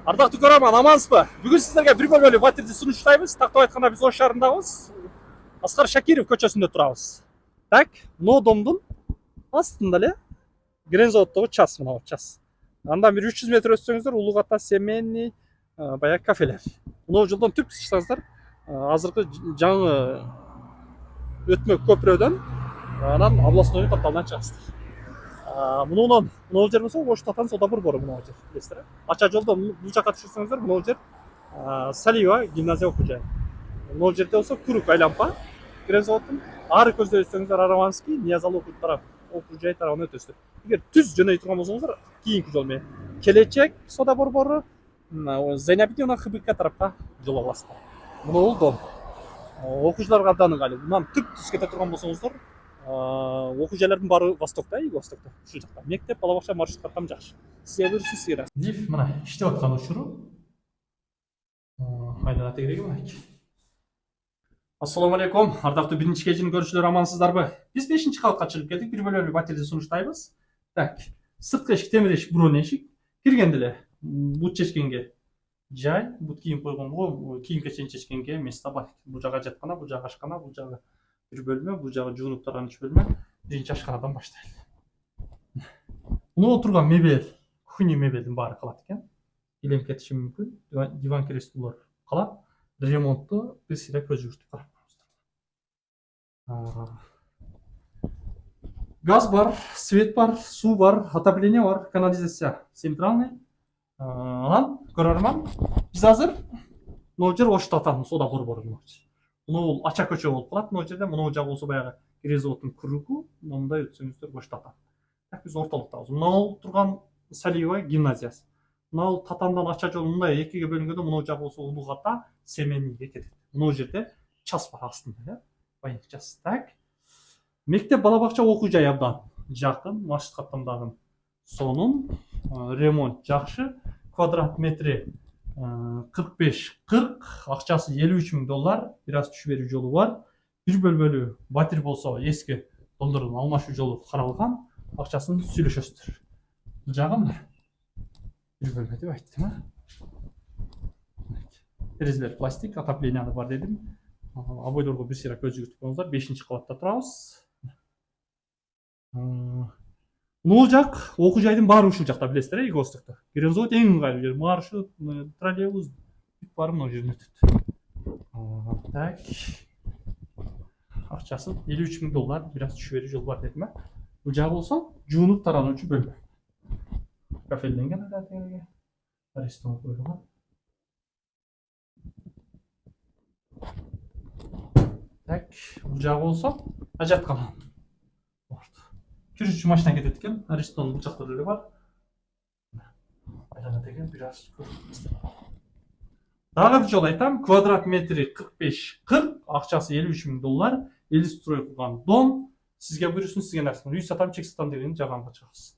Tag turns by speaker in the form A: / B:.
A: Ардактуу көрөрман, амансызбы? Бүгүн сиздерге бир бөлмөлүү патерди сунуштайбыз. Тактап айтканда биз Ош шаарындабыз. Аскар Шакиров көчөсүндө турабыз. Так, мына домдун астында эле Грен заводдогу час, мына час. Андан бир 300 метр өтсөңүздөр улуг ата семейный баягы кафелер. Мына жолдон түп чыксаңыздар, азыркы жаңы өтмө көпүрөдөн анан областной катталдан чыгасыздар. Мынунан мына жер болсо Ош татан сода борбору мына жер. Билесиздер. Ача жолдон бул жака түшсөңүздөр мына жер Салиева гимназия окуу жайы. Мына жерде болсо Курук айлампа, Грен заводдун ары көздөйсөңүздөр Араванский, Ниязалы окуу жай тарабына өтөсүздөр. Эгер түз жөнөй турган болсоңуздар, кийинки жол менен Келечек сода борбору, Зайнабидиевна ХБК тарапка жол аласыздар. Мына бул дом. Окуучуларга абдан ыңгайлуу. Мындан түп түз кете турган болсоңуздар, окуу жайлардын баары востокто, востокто. Ушул жакта. Мектеп, бала бакча маршрут каттам жакшы. Сизге буйрса сизге. Лифт мына иштеп аткан учуру. Айдана тегереги мына. Ассаламу алейкум. Ардактуу биринчи кежинин көрүүчүлөрү, амансыздарбы? Биз 5-чи кабатка чыгып келдик. Бир бөлмөлүү патерди сунуштайбыз. Так. Сырткы эшик темир эшик, броон эшик. Киргенде эле бут чечкенге жай, бут кийим койгонго, кийим кечен чечкенге место бар. Бул жага жаткана, бул жага ашкана, бул жага бир бөлмө, бул жагы жуунуп турган 3 бөлмө. Биринчи ашканадан баштайлы. Мына отурган мебель, кухня мебелдин баары калат экен. Илем кетиши мүмкүн. Диван креслолор калат. Ремонтту биз эле көз жүгүртүп карап турабыз. Газ бар, свет бар, суу бар, отопление бар, канализация центральный. Анан көрөрман, биз азыр мына жер Ош татанын сода борбору. Мына бул ача көчө болуп калат. Мына жерде мына жагы болсо баягы Грен заводдун Куруку, мындай өтсөңүздөр Ош татан. Так, биз ортолуктабыз. Мына турган Салиева гимназиясы. Мына татандан ача жол мындай экиге бөлүнгөндө мына жагы болсо улуг ата семейныйге кетет. Мына жерде час бар астында, баягы час. Так. Мектеп, бала бакча окуу жай абдан жакын, маршрут каттамдагы сонун, ремонт жакшы, квадрат метри 45-40, акчасы $53,000, бир аз түшүп берүү жолу бар. Бир бөлмөлүү батир болсо эски долдордон алмашуу жолу каралган, акчасын сүйлөшөсүздөр. Бул жагы мына бир бөлмө деп айттым. Терезелер пластик, отопление бар дедим. Обойлорго бир сыйра көз жүгүртүп коюңуздар. 5-чи кабатта турабыз. Мына жак окуу жайдын баары ушул жакта, билесиздер, Востокто. Грен завод эң ыңгайлуу жер. Маршрут, троллейбус баары мына жерден өтөт. Так. Акчасы $53,000, бир аз түшүп берүү жол бар дедим. Бул жагы болсо жуунуп тарануучу бөлмө. Кафеленген тегереге. Ресторан коюлган. Так, бул жагы болсо ажаткана. Жүрүчү машина кетет экен. Ресторан бул жакта деле бар. Айлана деген бир аз көрүп. Дагы бир жолу айтам, квадрат метри 45-40, акчасы $53,000, эли строй кылган дом. Сизге буйрусун, сизге насип. Үй сатам, чек сатам дегенди жаганга чыгасыз.